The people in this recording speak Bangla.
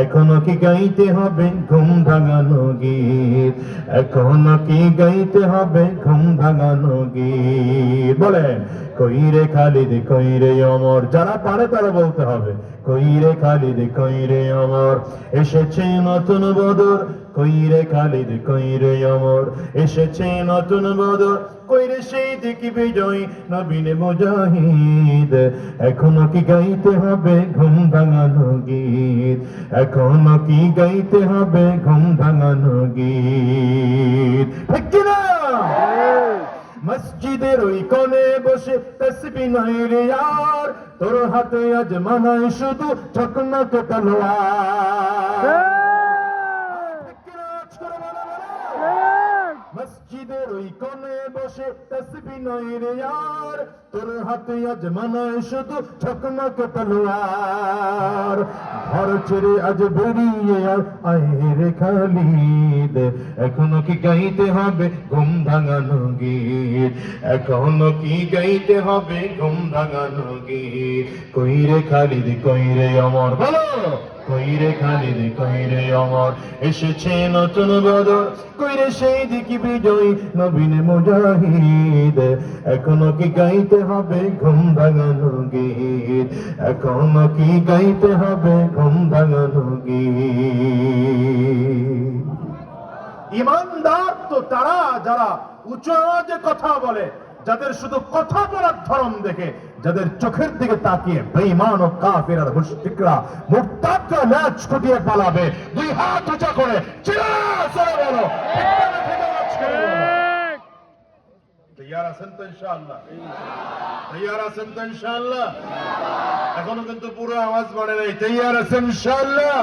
এখনো কি গাইতে হবে ঘুম ভাঙানো গীত, এখনো কি গাইতে হবে ঘুম ভাঙানো গীত। বলেন কইরে খালিদ কইরে অমর, যারা পারে তারা বলতে হবে কইরে খালিদ কইরে অমর, এসেছে নতুন বদর কইরে খালিদ কইরে অমর, এসেছে নতুন বদর কইরে সেই দিকে বিজয় নবীন মুজাহিদ। এখনো কি গাইতে হবে ঘুম ভাঙানো গীত, এখনো কি গাইতে হবে ঘুম ভাঙানো গীত, ঠিক কিনা? মসজিদের ওই কোণে বসে তসবিহ নাই রে यार, তোর হাতে আজ মানায় শুধু ঠকনক তলোয়ার। মসজিদের ওই কোণে বসে তসবিহ নাই রে यार, তোর হাতে আজ মানায় শুধু ঠকনক তলোয়ার। ঘর ছেড়ে আজ বেরিয়ে আয় রে খালিদ, এখনো কি গাইতে হবে ঘুম ভাঙানো গীত, এখনো কি গাইতে হবে ঘুম ভাঙানো গীত। কইরে খালিদ কইরে অমর, বলো কইরে খালিদ কইরে অমর, এসেছে নতুন বদর কইরে সেই দিকে বিজয় নবীন মুজাহিদ। এখনো কি গাইতে হবে ঘুম ভাঙানো গীত, এখনো কি গাইতে হবে ঘুম ভাঙানো গীত। ইমানদার তো তারা যারা উঁচু আওয়াজে কথা বলে, যাদের শুধু কথা বলার ধরন দেখে, যাদের চোখের দিকে তাকিয়ে বেঈমান ও কাফির আর মুশরিকরা মুরতাদরা ল্যাজ খুঁটিয়ে পালাবে। দুই হাত উঁচা করে চিল্লায়ে বলো তৈয়ার আছেন তো ইনশাআল্লাহ? তৈয়ার আছেন তো ইনশাআল্লাহ? এখনো কিন্তু পুরো আওয়াজ বাড়ে নাই। তৈয়ার আছেন ইনশাআল্লাহ?